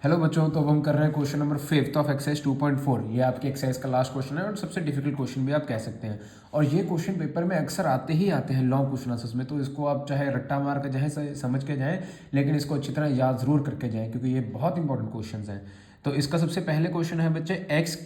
Hello बच्चों, तो अब हम कर रहे हैं क्वेश्चन नंबर 5 ऑफ एक्सरसाइज 2.4। ये आपकी एक्सरसाइज का लास्ट क्वेश्चन है और सबसे डिफिकल्ट क्वेश्चन भी आप कह सकते हैं। और ये क्वेश्चन पेपर में अक्सर आते ही आते हैं लॉन्ग क्वेश्चन आंसर्स में, तो इसको आप चाहे रट्टा मार के जाए समझ के जाएं, लेकिन इसको अच्छी तरह याद जरूर करके जाएं क्योंकि ये बहुत इंपॉर्टेंट क्वेश्चन हैं। तो इसका सबसे पहले क्वेश्चन है बच्चे x³ -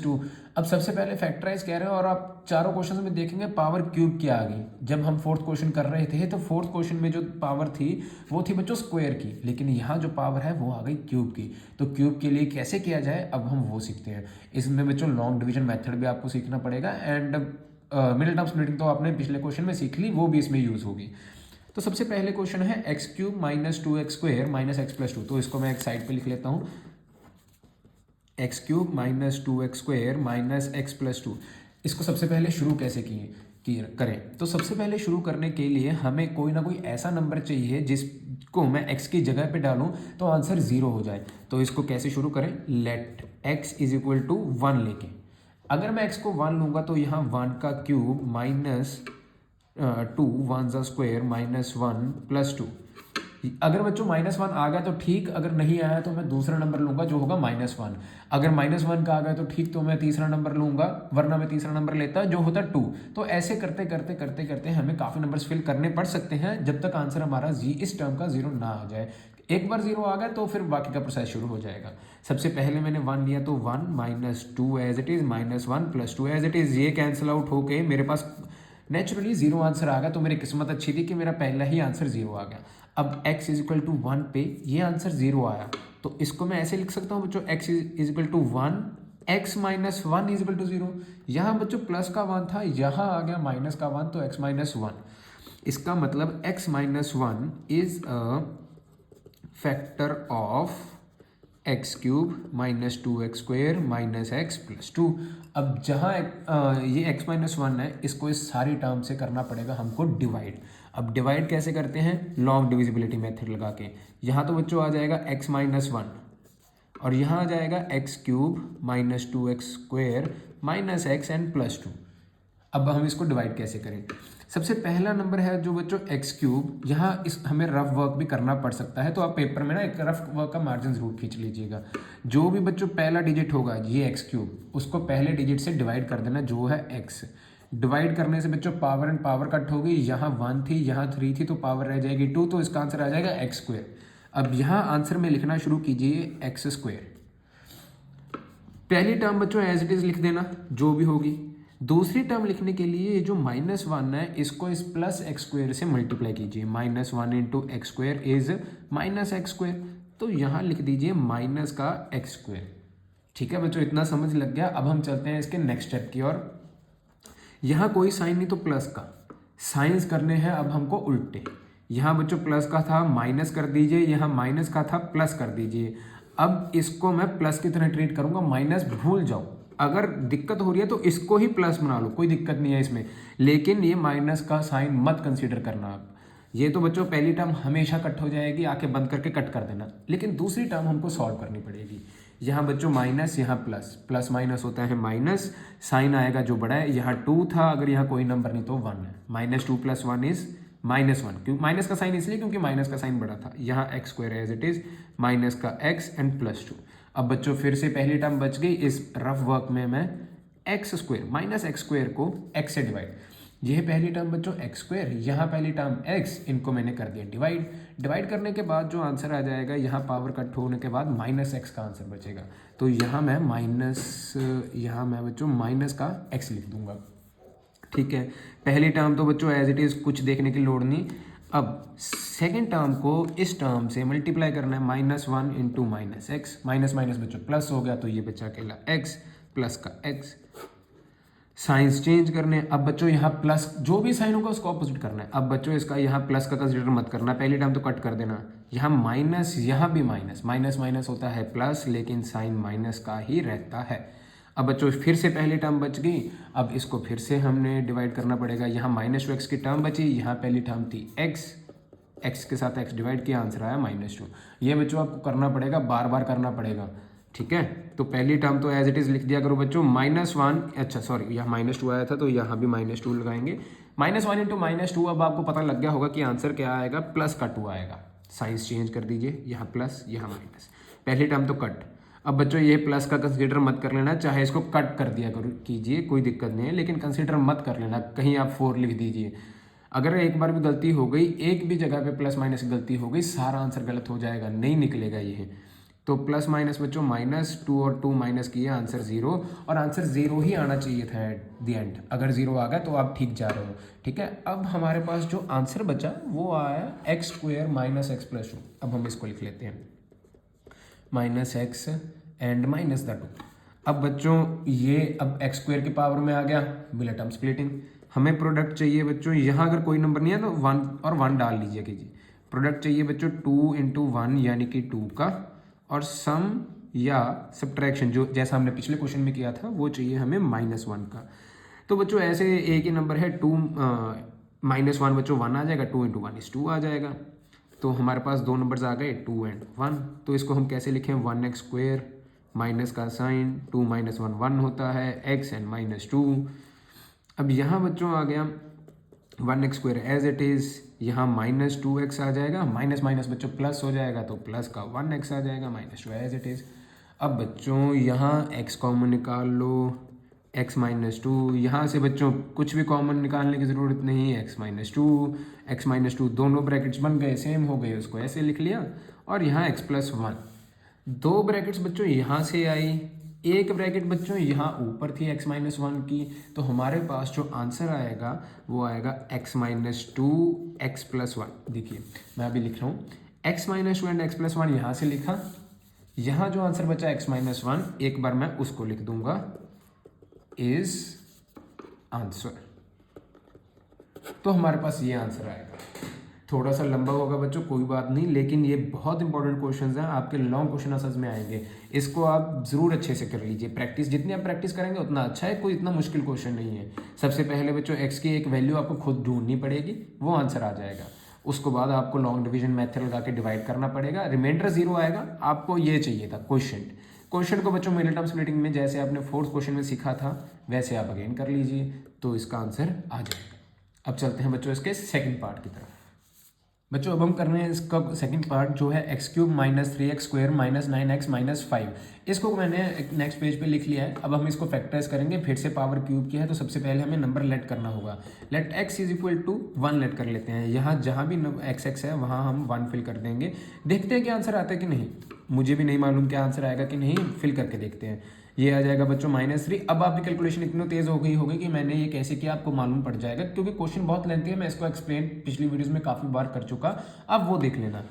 2। अब सबसे पहले फैक्टराइज कह रहे हैं और आप चारों क्वेश्चन में देखेंगे पावर क्यूब की आ गई। जब हम फोर्थ क्वेश्चन कर रहे थे तो फोर्थ क्वेश्चन में जो पावर थी वो थी बच्चों स्क्वायर की, लेकिन यहाँ जो पावर है वो आ गई क्यूब की। तो क्यूब के लिए कैसे किया जाए अब हम वो सीखते हैं। इसमें बच्चों लॉन्ग डिवीजन मेथड भी आपको सीखना पड़ेगा एंड मिडिल टर्म स्प्लिटिंग तो आपने पिछले क्वेश्चन में सीख ली, वो भी इसमें यूज होगी। तो सबसे पहले क्वेश्चन है x³ - 2x² - x+2। तो इसको मैं एक साइड पे लिख लेता हूँ, x³ - 2x² - x+2। इसको सबसे पहले शुरू कैसे करें। तो सबसे पहले शुरू करने के लिए हमें कोई ना कोई ऐसा नंबर चाहिए जिसको मैं x की जगह पे डालूं तो आंसर 0 हो जाए। तो इसको कैसे शुरू करें, लेट x = 1 लेके। अगर मैं x को 1 लूंगा तो यहाँ 1 का क्यूब -2 1 का स्क्वायर -1 + 2। अगर बच्चों -1 आ गया तो ठीक, अगर नहीं आया तो मैं दूसरा नंबर लूंगा जो होगा -1। अगर -1 का आ गया तो ठीक, तो मैं तीसरा नंबर लूंगा, वरना मैं तीसरा नंबर लेता जो होता 2। तो ऐसे करते करते करते करते हमें काफ़ी नंबर्स फिल करने पड़ सकते हैं जब तक आंसर हमारा इस टर्म का 0 ना आ जाए। एक बार 0 आ गया तो फिर बाकी का प्रोसेस शुरू हो जाएगा। सबसे पहले मैंने 1 लिया तो 1 - 2 as it is -1 + 2 as it is. ये कैंसिल आउट होके मेरे पास नेचुरली 0 आंसर आ गया। तो मेरी किस्मत अच्छी थी कि मेरा पहला ही आंसर 0 आ गया। अब x = 1 पे ये आंसर 0 आया, तो इसको मैं ऐसे लिख सकता हूँ बच्चों, x = 1, x - 1 = 0। यहाँ बच्चों प्लस का 1 था, यहाँ आ गया माइनस का 1, तो x - 1। इसका मतलब x - 1 is a factor of x³ - 2x² - x+2। अब जहाँ ये x - 1 है, इसको इस सारी टर्म से करना पड़ेगा हमको डिवाइड। अब डिवाइड कैसे करते हैं, लॉन्ग डिविजिबिलिटी मेथड लगा के। यहाँ तो बच्चों आ जाएगा x - 1 और यहाँ आ जाएगा x³ - 2x² - x and +2। अब हम इसको डिवाइड कैसे करें। सबसे पहला नंबर है जो बच्चों x³। यहाँ इस हमें रफ वर्क भी करना पड़ सकता है, तो आप पेपर में ना एक रफ वर्क का मार्जिन जरूर खींच लीजिएगा। जो भी बच्चों पहला डिजिट होगा ये x³ उसको पहले डिजिट से डिवाइड कर देना जो है x। डिवाइड करने से बच्चों पावर एंड पावर कट होगी, यहाँ 1 थी यहाँ 3 थी तो पावर रह जाएगी 2, तो इसका आंसर आ जाएगा x²। अब यहाँ आंसर में लिखना शुरू कीजिए x²। पहली टर्म बच्चों एज इट इज लिख देना जो भी होगी। दूसरी टर्म लिखने के लिए ये जो -1 है इसको इस +x² से मल्टीप्लाई कीजिए। -1 × x² इज -x²। तो यहाँ लिख दीजिए माइनस का x²। ठीक है बच्चों, इतना समझ लग गया। अब हम चलते हैं इसके नेक्स्ट स्टेप की ओर। यहाँ कोई साइन नहीं तो प्लस का साइंस करने हैं अब हमको उल्टे। यहाँ बच्चों प्लस का था माइनस कर दीजिए, यहाँ माइनस का था प्लस कर दीजिए। अब इसको मैं प्लस की तरह ट्रीट करूंगा, माइनस भूल जाओ। अगर दिक्कत हो रही है तो इसको ही प्लस बना लो, कोई दिक्कत नहीं है इसमें, लेकिन ये माइनस का साइन मत कंसीडर करना आप। ये तो बच्चों पहली टर्म हमेशा कट हो जाएगी, आंखें बंद करके कट कर देना, लेकिन दूसरी टर्म हमको सॉल्व करनी पड़ेगी। यहाँ बच्चों माइनस, यहाँ प्लस, प्लस माइनस होता है माइनस, साइन आएगा जो बड़ा है। यहाँ 2 था, अगर यहाँ कोई नंबर नहीं तो 1 है। -2 + 1 इज -1। क्यों माइनस का साइन, इसलिए क्योंकि माइनस का साइन बड़ा था। यहाँ x² as it is, minus का x एंड +2। अब बच्चों फिर से पहली टर्म बच गई। इस रफ वर्क में मैं x² - x² को x से डिवाइड, यह पहली टर्म बच्चों x², यहाँ पहली टर्म x, इनको मैंने कर दिया डिवाइड। डिवाइड करने के बाद जो आंसर आ जाएगा, यहाँ पावर कट होने के बाद -x का आंसर बचेगा। तो यहाँ मैं बच्चों माइनस का x लिख दूंगा। ठीक है, पहली टर्म तो बच्चों एज इट इज, कुछ देखने की लोड़ नहीं। अब सेकेंड टर्म को इस टर्म से मल्टीप्लाई करना है, -1 × -x। माइनस माइनस बच्चों प्लस हो गया, तो ये बच्चा अकेला x, प्लस का x। साइंस चेंज करने। अब बच्चों यहाँ प्लस, जो भी साइन होगा उसको ऑपोजिट करना है। अब बच्चों इसका यहाँ प्लस का कंसिडर मत करना, पहली टाइम तो कट कर देना। यहाँ माइनस, यहाँ भी माइनस, माइनस माइनस होता है प्लस, लेकिन साइन माइनस का ही रहता है। अब बच्चों फिर से पहली टर्म बच गई, अब इसको फिर से हमने डिवाइड करना पड़ेगा। यहाँ -2x की टर्म बची, यहाँ पहली टर्म थी x के साथ x डिवाइड किया, आंसर आया -2। ये बच्चों आपको करना पड़ेगा, बार बार करना पड़ेगा। ठीक है, तो पहली टर्म तो एज इट इज लिख दिया करो बच्चों। -1, अच्छा सॉरी, यहाँ -2 आया था तो यहाँ भी -2 लगाएंगे। -1 × -2। अब आपको पता लग गया होगा कि आंसर क्या आएगा, प्लस का 2 आएगा। साइंस चेंज कर दीजिए, यहाँ प्लस यहाँ माइनस। पहली टर्म तो कट। अब बच्चों ये प्लस का कंसीडर मत कर लेना, चाहे इसको कट कर दिया करो कीजिए, कोई दिक्कत नहीं है, लेकिन कंसीडर मत कर लेना, कहीं आप 4 लिख दीजिए। अगर एक बार भी गलती हो गई, एक भी जगह पे प्लस माइनस की गलती हो गई, सारा आंसर गलत हो जाएगा, नहीं निकलेगा ये। तो प्लस माइनस बच्चों -2 और 2 माइनस किया, आंसर 0, और आंसर 0 ही आना चाहिए था एट द एंड। अगर 0 आ गया तो आप ठीक जा रहे हो, ठीक है। अब हमारे पास जो आंसर बचा वो आया x² - x + 2। अब हम इसको लिख लेते हैं -x एंड -2। अब बच्चों ये अब x² की पावर में आ गया, मिलेटम स्प्लिटिंग। हमें प्रोडक्ट चाहिए बच्चों, यहाँ अगर कोई नंबर नहीं है तो 1 और 1 डाल लीजिए कीजिए। प्रोडक्ट चाहिए बच्चों 2 × 1 यानी कि 2 का, और सम या सब्ट्रैक्शन जो जैसा हमने पिछले क्वेश्चन में किया था वो चाहिए हमें -1 का। तो बच्चों ऐसे एक ही नंबर है 2 -1 बच्चों 1 आ जाएगा, 2 × 1 = 2 आ जाएगा। तो हमारे पास दो नंबर्स आ गए 2 और 1। तो इसको हम कैसे लिखें, 1x² माइनस का साइन 2 - 1 1 होता है, x एंड -2। अब यहाँ बच्चों आ गया 1x² एज इट इज़, यहाँ -2x आ जाएगा, माइनस माइनस बच्चों प्लस हो जाएगा तो प्लस का 1x आ जाएगा, -2 एज इट इज़। अब बच्चों यहाँ x कॉमन निकाल लो, x - 2, यहाँ से बच्चों कुछ भी कॉमन निकालने की ज़रूरत नहीं है, x - 2 दोनों ब्रैकेट्स बन गए, सेम हो गए, उसको ऐसे लिख लिया। और यहाँ x + 1, दो ब्रैकेट्स बच्चों यहाँ से आई, एक ब्रैकेट बच्चों यहाँ ऊपर थी x - 1 की। तो हमारे पास जो आंसर आएगा वो आएगा x - 2 x + 1। देखिए मैं अभी लिख रहा हूँ x - 2 एंड x + 1 यहाँ से लिखा, यहाँ जो आंसर बचा x - 1, एक बार मैं उसको लिख दूंगा इज आंसर। तो हमारे पास ये आंसर आएगा। थोड़ा सा लंबा होगा बच्चों, कोई बात नहीं, लेकिन ये बहुत इंपॉर्टेंट क्वेश्चंस हैं, आपके लॉन्ग क्वेश्चन आंसर्स में आएंगे। इसको आप ज़रूर अच्छे से कर लीजिए प्रैक्टिस, जितनी आप प्रैक्टिस करेंगे उतना अच्छा है, कोई इतना मुश्किल क्वेश्चन नहीं है। सबसे पहले बच्चों x की एक वैल्यू आपको खुद ढूंढनी पड़ेगी, वो आंसर आ जाएगा। उसके बाद आपको लॉन्ग डिवीजन मेथड लगा के डिवाइड करना पड़ेगा, रिमाइंडर 0 आएगा। आपको ये चाहिए था क्वेश्चन को बच्चों मिलेटम स्प्लिटिंग में जैसे आपने 4th क्वेश्चन में सीखा था वैसे आप अगेन कर लीजिए, तो इसका आंसर आ जाएगा। अब चलते हैं बच्चों इसके सेकंड पार्ट की तरफ। बच्चों अब हम कर रहे हैं इसका सेकंड पार्ट जो है x³ - 3x² - 9x - 5। इसको मैंने एक नेक्स्ट पेज पे लिख लिया है। अब हम इसको फैक्टराइज करेंगे, फिर से पावर क्यूब किया है तो सबसे पहले हमें नंबर लेट करना होगा। लेट x = 1 लेट कर लेते हैं। यहाँ जहाँ भी x है वहाँ हम 1 फिल कर देंगे, देखते हैं कि आंसर आता है कि नहीं। मुझे भी नहीं मालूम क्या आंसर आएगा कि नहीं, फिल करके देखते हैं। ये आ जाएगा बच्चों -3। अब आपकी कैलकुलेशन इतनी तेज़ हो गई होगी कि मैंने ये कैसे किया आपको मालूम पड़ जाएगा, क्योंकि क्वेश्चन बहुत लेंथी है, मैं इसको एक्सप्लेन पिछली वीडियोस में काफ़ी बार कर चुका, अब वो देख लेना।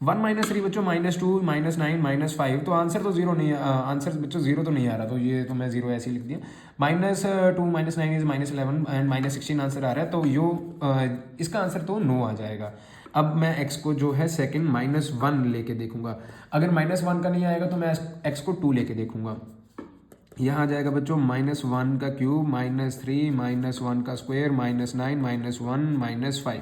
1 - 3 बच्चों -2 -9 -5, तो आंसर तो 0 नहीं, आंसर बच्चों 0 तो नहीं आ रहा, तो ये तो मैं 0 ऐसे ही लिख दिया। -2 - 9 इज -11 एंड -16 आंसर आ रहा है, तो इसका आंसर तो 9 आ जाएगा। अब मैं x को जो है सेकंड -1 लेके देखूंगा, अगर -1 का नहीं आएगा तो मैं x को 2 लेके देखूंगा। यहाँ आ जाएगा बच्चों -1 का क्यूब -3 -1 का स्क्वायर -9 -1 -5।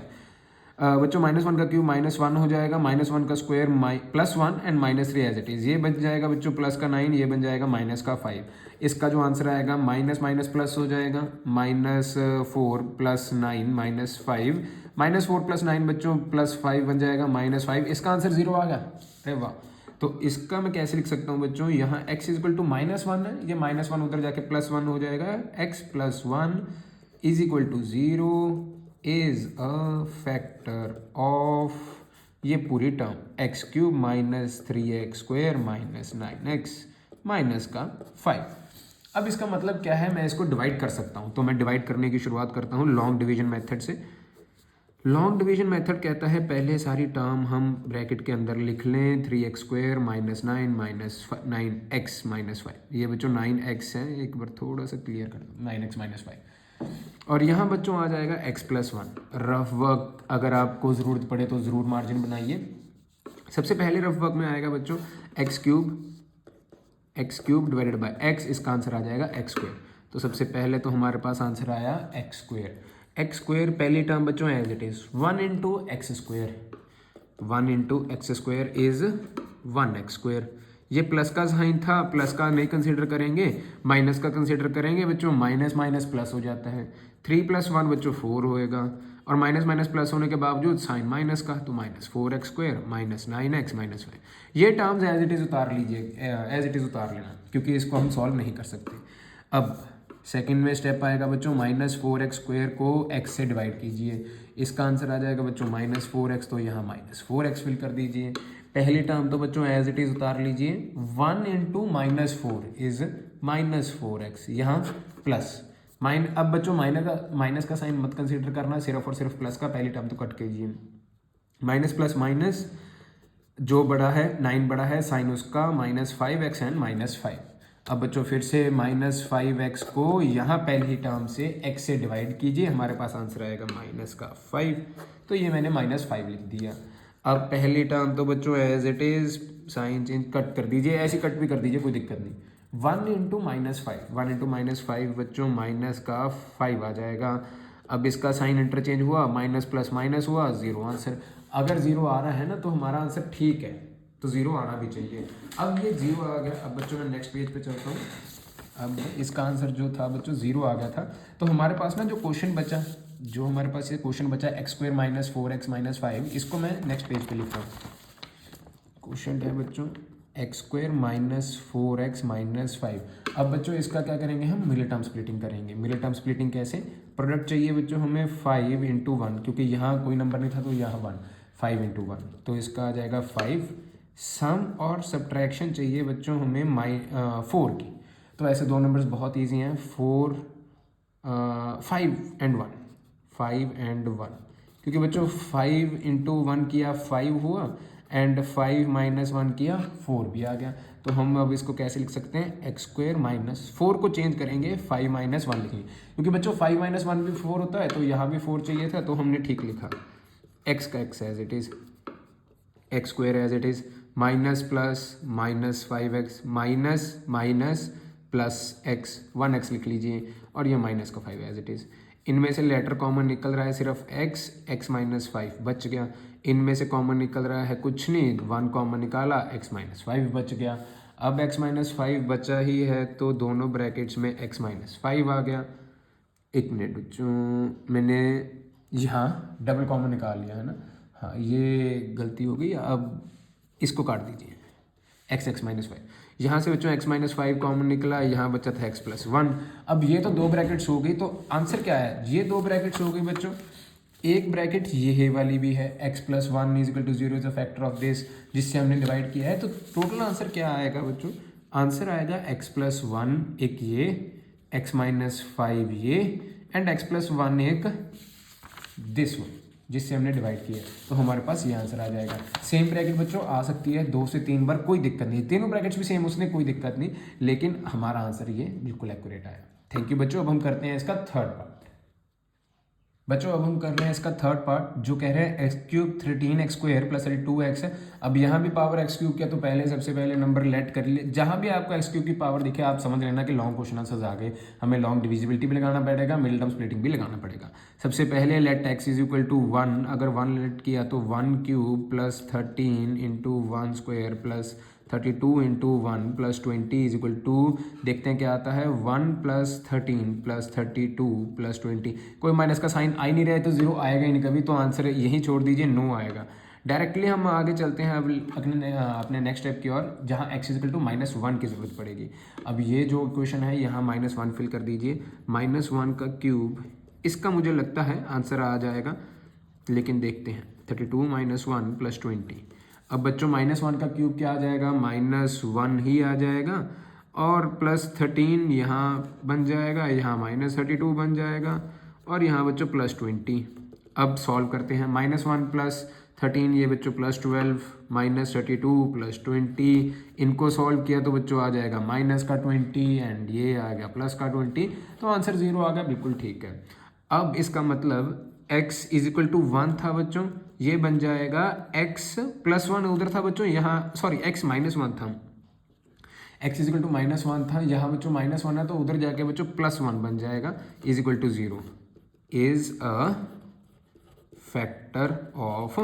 बच्चों -1 का क्यूब -1 हो जाएगा, -1 का square +1 and -3 as it is. ये बन जाएगा बच्चों प्लस का 9, ये बन जाएगा -5। इसका जो आंसर आएगा माइनस माइनस प्लस हो जाएगा, -4 + 9 -5, -4 + 9 बच्चों +5 बन जाएगा -5। इसका आंसर 0 आ गया। अरे वाह, तो इसका मैं कैसे लिख सकता हूँ बच्चों, यहाँ x = -1 है, ये -1 उधर जाके +1 हो जाएगा, x + 1 = 0 is a factor of ये पूरी टर्म x³ - 3x² - 9x -5। अब इसका मतलब क्या है, मैं इसको डिवाइड कर सकता हूँ, तो मैं डिवाइड करने की शुरुआत करता हूँ लॉन्ग डिवीजन मेथड से। लॉन्ग डिवीजन मेथड कहता है पहले सारी टर्म हम ब्रैकेट के अंदर लिख लें, 3x² - 9 - 9x - 5। ये बच्चों 9x है, एक बार थोड़ा सा क्लियर कर दो, 9x - 5। और यहाँ बच्चों आ जाएगा x + 1। रफ वर्क अगर आपको ज़रूरत पड़े तो ज़रूर मार्जिन बनाइए। सबसे पहले रफ वर्क में आएगा बच्चों x³ / x, इसका आंसर आ जाएगा x²। तो सबसे पहले तो हमारे पास आंसर आया x²। पहली टर्म बच्चों as it is 1 × x², 1 × x² is 1x²। ये प्लस का साइन था, प्लस का नहीं कंसीडर करेंगे, माइनस का कंसीडर करेंगे बच्चों, माइनस माइनस प्लस हो जाता है। 3 + 1 बच्चों 4 होएगा, और माइनस माइनस प्लस होने के बावजूद साइन माइनस का, तो -4x² -9x -5। ये टर्म्स एज इट इज़ उतार लीजिए, एज इट इज़ उतार लेना, क्योंकि इसको हम सॉल्व नहीं कर सकते। अब सेकंड में स्टेप आएगा बच्चों, -4x² को x से डिवाइड कीजिए, इसका आंसर आ जाएगा बच्चों -4x, तो यहाँ -4x फिल कर दीजिए। पहली टर्म तो बच्चों एज इट इज़ उतार लीजिए, 1 × -4 इज़ -4x, यहाँ प्लस अब बच्चों माइनस का साइन मत कंसीडर करना, सिर्फ और सिर्फ प्लस का, पहली टर्म तो कट कीजिए। माइनस प्लस माइनस, जो बड़ा है 9 बड़ा है, साइन उसका -5x एंड -5। अब बच्चों फिर से -5x को यहाँ पहली टर्म से x से डिवाइड कीजिए, हमारे पास आंसर आएगा -5, तो ये मैंने -5 लिख दिया। अब पहली टर्म तो बच्चों as it is sign change cut कर दीजिए, ऐसे कट भी कर दीजिए, कोई दिक्कत नहीं। 1 × -5, 1 × -5 बच्चों माइनस का 5 आ जाएगा। अब इसका साइन इंटरचेंज हुआ, माइनस प्लस माइनस हुआ, 0 आंसर। अगर 0 आ रहा है ना तो हमारा आंसर ठीक है, तो 0 आना भी चाहिए। अब ये 0 आ गया। अब बच्चों मैं नेक्स्ट पेज पे चलता हूँ। अब इसका आंसर जो था बच्चों 0 आ गया था, तो हमारे पास ना जो क्वेश्चन बचा, जो हमारे पास ये क्वेश्चन बचा x² -4x -5, इसको मैं नेक्स्ट पेज पे लिखता हूँ। क्वेश्चन है बच्चों x² -4x -5। अब बच्चों इसका क्या करेंगे, हम मिडिल टर्म स्प्लिटिंग करेंगे। मिडिल टर्म स्प्लिटिंग कैसे, प्रोडक्ट चाहिए बच्चों हमें 5 × 1, क्योंकि यहाँ कोई नंबर नहीं था तो यहाँ 1, 5 × 1, तो इसका आ जाएगा 5। सम और सब्ट्रैक्शन चाहिए बच्चों हमें 4 की, तो ऐसे दो नंबर्स बहुत ईजी हैं, 5 and 1, 5 and 1, क्योंकि बच्चों 5 × 1 किया 5 हुआ, एंड 5 - 1 किया 4 भी आ गया। तो हम अब इसको कैसे लिख सकते हैं, x² -4 को चेंज करेंगे 5 - 1 लिखेंगे, क्योंकि बच्चों 5 - 1 भी 4 होता है, तो यहाँ भी 4 चाहिए था, तो हमने ठीक लिखा। x का x as it is, x² as it is, minus plus -5x minus plus x, 1x लिख लीजिए, और ये माइनस का 5 एज इट इज़। इनमें से लेटर कॉमन निकल रहा है सिर्फ x -5 बच गया। इनमें से कॉमन निकल रहा है कुछ नहीं, 1 कॉमन निकाला, x -5 बच गया। अब x -5 बचा ही है, तो दोनों ब्रैकेट्स में x -5 आ गया। एक मिनट बच्चों, मैंने यहाँ डबल कॉमन निकाल लिया है ना, हाँ ये गलती हो गई। अब इसको काट दीजिए, x -5, यहाँ से बच्चों x -5 कॉमन निकला, यहाँ बचा था x + 1। अब ये तो 2 ब्रैकेट्स हो गई, तो आंसर क्या है, ये 2 ब्रैकेट्स हो गई बच्चों। एक ब्रैकेट ये वाली भी है, x + 1 = 0 is a factor of this, जिससे हमने डिवाइड किया है। तो टोटल आंसर क्या आएगा बच्चों, आंसर आएगा x + 1 एक ये, x -5 ये, एंड x + 1 एक दिस वन, जिससे हमने डिवाइड किया, तो हमारे पास ये आंसर आ जाएगा। सेम ब्रैकेट बच्चों आ सकती है 2 से 3 बार, कोई दिक्कत नहीं, तीनों ब्रैकेट्स भी सेम उसने, कोई दिक्कत नहीं, लेकिन हमारा आंसर ये बिल्कुल एक्यूरेट आया। थैंक यू बच्चों। अब हम करते हैं इसका थर्ड पार्ट। बच्चों अब हम कर रहे हैं इसका थर्ड पार्ट, जो कह रहे हैं x³ 13x² + 32x है। अब यहाँ भी पावर x³ किया, तो पहले सबसे पहले नंबर लेट कर लिए, जहाँ भी आपको x³ की पावर दिखे आप समझ लेना कि लॉन्ग क्वेश्चन आंसर्स आ गए। हमें लॉन्ग डिविजिबिलिटी भी लगाना पड़ेगा, मिडिल टर्म स्प्लिटिंग भी लगाना पड़ेगा। सबसे पहले लेट x = 1, अगर 1 लेट किया तो 1³ + 13 × 1² + 32 × 1 + 20 = देखते हैं क्या आता है, 1 + 13 + 32 + 20। कोई माइनस का साइन आ ही नहीं रहा है, तो 0 आएगा ही नहीं कभी, तो आंसर यही छोड़ दीजिए, नो आएगा। डायरेक्टली हम आगे चलते हैं अब अपने नेक्स्ट स्टेप की ओर, जहाँ x = -1 की ज़रूरत पड़ेगी। अब ये जो क्वेश्चन है यहाँ -1 फिल कर दीजिए, -1 का क्यूब, इसका मुझे लगता है आंसर आ जाएगा, लेकिन देखते हैं। 32 - 1 + 20। अब बच्चों -1 का क्यूब क्या आ जाएगा, -1 ही आ जाएगा, और +13 यहाँ बन जाएगा, यहाँ -32 बन जाएगा, और यहाँ बच्चों +20। अब सॉल्व करते हैं, -1 + 13 ये बच्चों +12, -32 + 20, इनको सॉल्व किया तो बच्चों आ जाएगा -20, एंड ये आ गया +20, तो आंसर 0 आ गया, बिल्कुल ठीक है। अब इसका मतलब x = 1 था बच्चों, ये बन जाएगा x + 1 उधर था बच्चों, यहाँ सॉरी x -1 था, x = -1 था, यहाँ बच्चों -1 है, तो उधर जाके बच्चों +1 बन जाएगा, = 0 is a factor of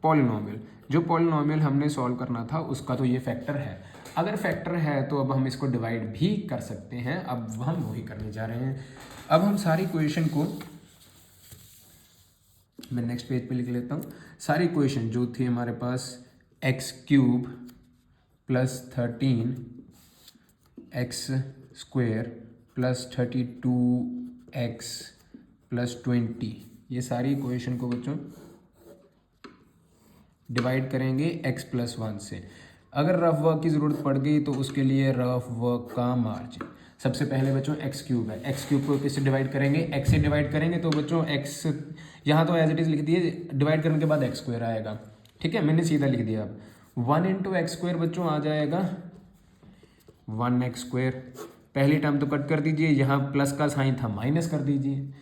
polynomial. जो पॉलिनोमियल हमने सॉल्व करना था उसका तो ये फैक्टर है। अगर फैक्टर है तो अब हम इसको डिवाइड भी कर सकते हैं, अब हम वही करने जा रहे हैं। अब हम सारी इक्वेशन को मैं नेक्स्ट पेज पे लिख लेता हूँ सारी इक्वेशन जो थी हमारे पास x cube plus 13 x square plus 32x plus 20, ये सारी इक्वेशन को बच्चों डिवाइड करेंगे x प्लस 1 से। अगर रफ वर्क की ज़रूरत पड़ गई तो उसके लिए रफ वर्क का मार्जिन। सबसे पहले बच्चों एक्स क्यूब है, एक्स क्यूब को किससे डिवाइड करेंगे, एक्स से डिवाइड करेंगे तो बच्चों एक्स यहाँ तो एज इट इज़ लिख दिए, डिवाइड करने के बाद एक्स स्क्वायर आएगा, ठीक है, मैंने सीधा लिख दिया। अब 1 इंटू एक्स स्क्वायर बच्चों आ जाएगा 1x स्क्वायर। पहली टर्म तो कट कर दीजिए, यहाँ प्लस का साइन था माइनस कर दीजिए।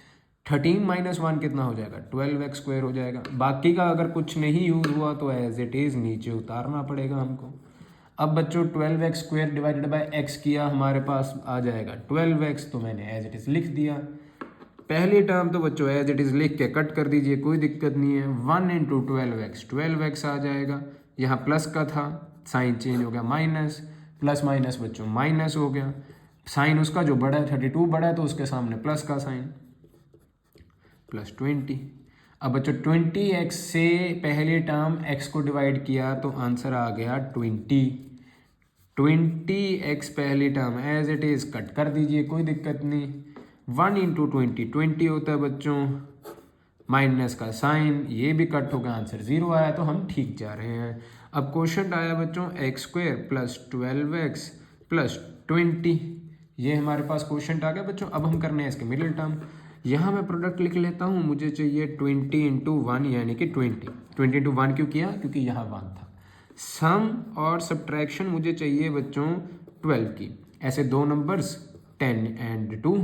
13 माइनस 1 कितना हो जाएगा, 12x स्क्वायर हो जाएगा। बाकी का अगर कुछ नहीं यूज़ हुआ तो एज इट इज़ नीचे उतारना पड़ेगा हमको। अब बच्चों 12x square divided by x किया, हमारे पास आ जाएगा 12x, तो मैंने एज इट इज़ लिख दिया। पहली टर्म तो बच्चों एज इट इज़ लिख के कट कर दीजिए, कोई दिक्कत नहीं है। 1 इंटू 12x आ जाएगा, यहाँ प्लस का था साइन चेंज हो गया माइनस, प्लस माइनस बच्चों माइनस हो गया, साइन उसका जो बड़ा है 32 बड़ा है तो उसके सामने प्लस का साइन, प्लस 20। अब बच्चों 20x से पहले टर्म x को डिवाइड किया तो आंसर आ गया 20। 20x पहली term as it is cut कर दीजिए, कोई दिक्कत नहीं। 1 इंटू 20 होता है बच्चों, माइनस का साइन, ये भी कट हो गया, आंसर 0 आया, तो हम ठीक जा रहे हैं। अब क्वेश्चन आया बच्चों x square plus 12x plus 20, ये हमारे पास क्वेश्चन आ गया बच्चों। अब हम करने हैं इसके मिडिल टर्म, यहाँ मैं प्रोडक्ट लिख लेता हूँ, मुझे चाहिए 20 इंटू 1 यानी कि 20 इंटू 1 क्यों किया, क्योंकि यहाँ 1 था। सम और सब्ट्रैक्शन मुझे चाहिए बच्चों 12 की, ऐसे दो नंबर्स 10 एंड 2।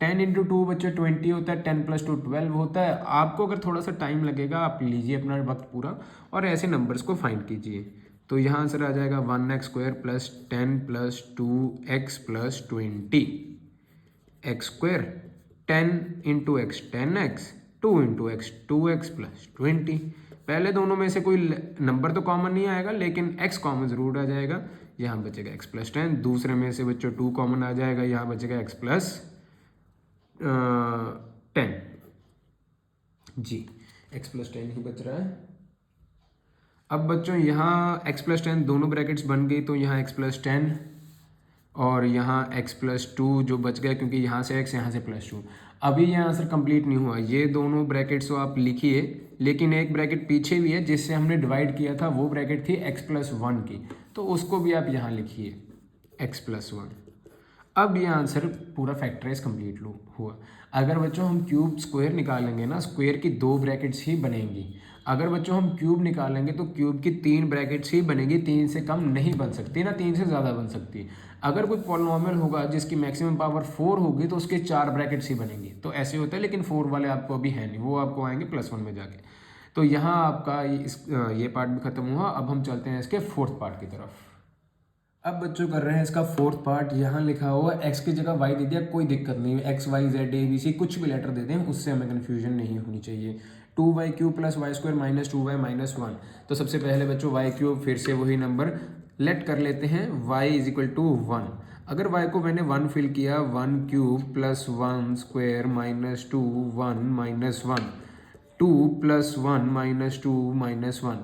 10 इंटू 2 बच्चों 20 होता है, 10 प्लस 2 12 होता है। आपको अगर थोड़ा सा टाइम लगेगा आप लीजिए अपना वक्त पूरा और ऐसे नंबर्स को फाइंड कीजिए। तो यहाँ आंसर आ जाएगा 1x square plus 10 plus 2x plus 20, x square 10 into x 10x, 2 into x 2x plus 20। पहले दोनों में से कोई नंबर तो कॉमन नहीं आएगा लेकिन x कॉमन ज़रूर आ जाएगा, यहाँ बचेगा x प्लस 10। दूसरे में से बच्चों 2 कॉमन आ जाएगा, यहाँ बचेगा x प्लस 10 जी, x प्लस 10 ही बच रहा है। अब बच्चों यहाँ x प्लस 10 दोनों ब्रैकेट्स बन गई, तो यहाँ x प्लस 10 और यहाँ x प्लस 2 जो बच गया, क्योंकि यहाँ से x यहाँ से प्लस 2। अभी ये आंसर कंप्लीट नहीं हुआ, ये दोनों ब्रैकेट्स तो आप लिखिए, लेकिन एक ब्रैकेट पीछे भी है जिससे हमने डिवाइड किया था, वो ब्रैकेट थी x प्लस 1 की, तो उसको भी आप यहाँ लिखिए x प्लस 1। अब ये आंसर पूरा फैक्टराइज कंप्लीट हुआ। अगर बच्चों हम क्यूब स्क्वायर निकालेंगे ना, स्क्वायर की 2 ब्रैकेट्स ही बनेंगी। अगर बच्चों हम क्यूब निकालेंगे तो क्यूब की 3 ब्रैकेट्स ही बनेगी, 3 से कम नहीं बन सकती ना, 3 से ज़्यादा बन सकती। अगर कोई पॉलिनॉमियल होगा जिसकी मैक्सिमम पावर 4 होगी तो उसके 4 ब्रैकेट्स ही बनेंगी, तो ऐसे होता है। लेकिन 4 वाले आपको अभी है नहीं, वो आपको आएंगे +1 में जाके। तो यहाँ आपका ये पार्ट भी खत्म हुआ। अब हम चलते हैं इसके 4th पार्ट की तरफ। अब बच्चों कर रहे हैं इसका 4th पार्ट। यहाँ लिखा हुआ x की जगह y दे दिया, कोई दिक्कत नहीं, x y z a b c कुछ भी लेटर दे दें, उससे हमें कन्फ्यूजन नहीं होनी चाहिए। 2y cube plus y square minus 2y minus 1। तो सबसे पहले बच्चों y क्यूब, फिर से वही नंबर लेट कर लेते हैं, y इज इक्वल टू 1। अगर y को मैंने 1 फिल किया, 1 cube plus 1 square minus 2 1 minus 1, 2 plus 1 minus 2 minus 1,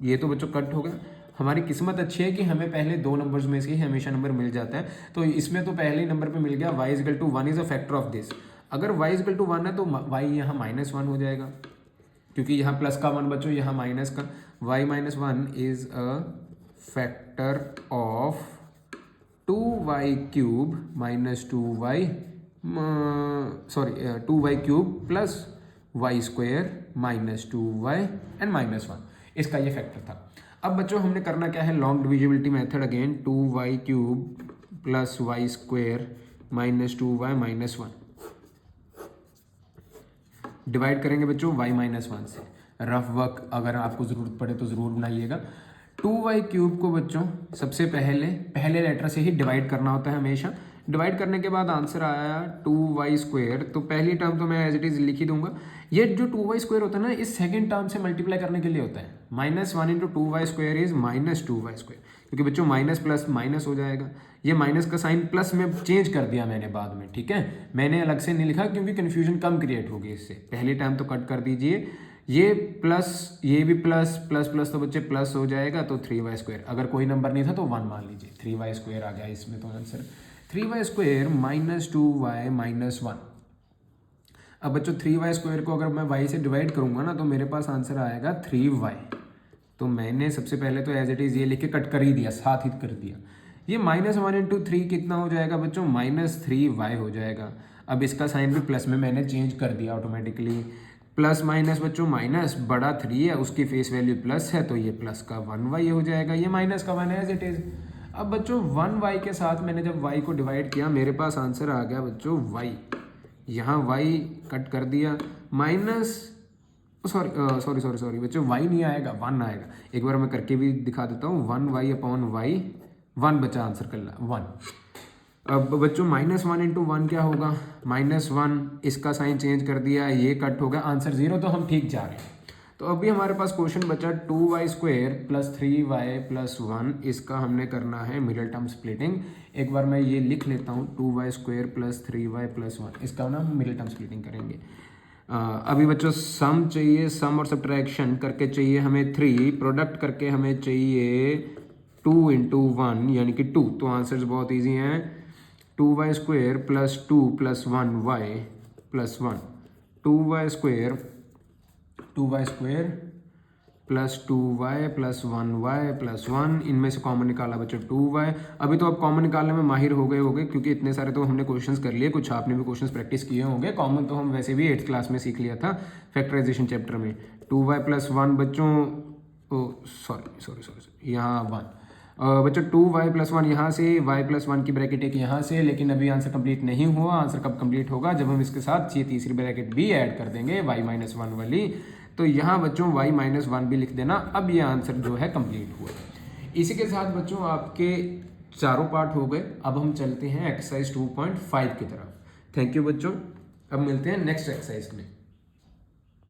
ये तो बच्चों कट हो गया। हमारी किस्मत अच्छी है कि हमें पहले 2 नंबर्स में से ही हमेशा नंबर मिल जाता है, तो इसमें तो पहले ही नंबर पे मिल गया, y is equal to 1 is a factor of this. अगर y इज इक्वल टू 1 है तो y यहाँ -1 हो जाएगा, क्योंकि यहाँ प्लस का 1 बच्चों, यहाँ माइनस का। y minus 1 is a factor of 2y cube minus 2y cube plus y square minus 2y and minus 1, इसका ये फैक्टर था। अब बच्चों हमने करना क्या है, long divisibility method again, 2y cube plus y square minus 2y minus 1 divide करेंगे बच्चों y माइनस 1 से। रफ वर्क अगर आपको ज़रूरत पड़े तो ज़रूर बनाइएगा। 2y क्यूब को बच्चों सबसे पहले लेटर से ही डिवाइड करना होता है हमेशा। डिवाइड करने के बाद आंसर आया 2y²। तो पहली टर्म तो मैं एज इट इज़ लिख ही दूंगा। ये जो 2y² होता है ना, इस सेकंड टर्म से मल्टीप्लाई करने के लिए होता है। -1 × 2y² इज -2y², क्योंकि बच्चों माइनस प्लस माइनस हो जाएगा। ये माइनस का साइन प्लस में चेंज कर दिया मैंने बाद में, ठीक है, मैंने अलग से नहीं लिखा क्योंकि कन्फ्यूजन कम क्रिएट होगी इससे। पहली टर्म तो कट कर दीजिए, ये प्लस, ये भी प्लस प्लस प्लस, तो बच्चे प्लस हो जाएगा, तो 3y²। अगर कोई नंबर नहीं था तो 1 मान लीजिए, 3y² आ गया इसमें तो आंसर। 3y² - 2y - 1। अब बच्चों 3y² को अगर मैं y से डिवाइड करूंगा ना, तो मेरे पास आंसर आएगा 3y। तो मैंने सबसे पहले तो एज इट इज़ ये लिख के कट कर ही दिया, साथ ही कर दिया। ये -1 × 3 कितना हो जाएगा बच्चों, -3y हो जाएगा। अब इसका साइन भी प्लस में मैंने चेंज कर दिया ऑटोमेटिकली। प्लस माइनस बच्चों, माइनस बड़ा 3 है, उसकी फेस वैल्यू प्लस है, तो ये प्लस का 1y हो जाएगा, ये माइनस का 1 है एज इट इज़। अब बच्चों 1y के साथ मैंने जब y को डिवाइड किया, मेरे पास आंसर आ गया बच्चों y। यहाँ y कट कर दिया, माइनस सॉरी बच्चों, y नहीं आएगा, 1 आएगा। एक बार मैं करके भी दिखा देता हूँ, 1y/y, 1 बचा आंसर करना 1। अब बच्चों -1 × 1 क्या होगा, -1, इसका साइन चेंज कर दिया, ये कट हो गया, आंसर 0, तो हम ठीक जा रहे हैं। तो अभी हमारे पास क्वेश्चन बचा 2y² + 3y + 1, इसका हमने करना है मिडिल टर्म स्प्लिटिंग। एक बार मैं ये लिख लेता हूँ, 2y² + 3y + 1, इसका ना हम मिडिल टर्म स्प्लिटिंग करेंगे। अभी बच्चों सम चाहिए, सम और सब्ट्रैक्शन करके चाहिए हमें 3, प्रोडक्ट करके हमें चाहिए 2 × 1 यानी कि 2। तो आंसर्स बहुत ईजी हैं, 2y² + 2 + 1y + 1, 2y² + 2y + 1y + 1, इनमें से कॉमन निकाला बच्चों 2y। अभी तो आप कॉमन निकालने में माहिर हो गए होंगे, क्योंकि इतने सारे तो हमने क्वेश्चंस कर लिए, कुछ आपने भी क्वेश्चंस प्रैक्टिस किए होंगे। कॉमन तो हम वैसे भी 8th क्लास में सीख लिया था फैक्टराइजेशन चैप्टर में। 2y + 1 बच्चों, सॉरी यहाँ 1 बच्चों, 2y + 1 यहाँ से, y + 1 की ब्रैकेट एक यहाँ से, लेकिन अभी आंसर कंप्लीट नहीं हुआ। आंसर कब कंप्लीट होगा, जब हम इसके साथ ये तीसरी ब्रैकेट भी ऐड कर देंगे, y - 1 वाली। तो यहाँ बच्चों y - 1 भी लिख देना। अब ये आंसर जो है कंप्लीट हुआ। इसी के साथ बच्चों आपके चारों पार्ट हो गए। अब हम चलते हैं एक्सरसाइज 2.5 की तरफ। थैंक यू बच्चों, अब मिलते हैं नेक्स्ट एक्सरसाइज में।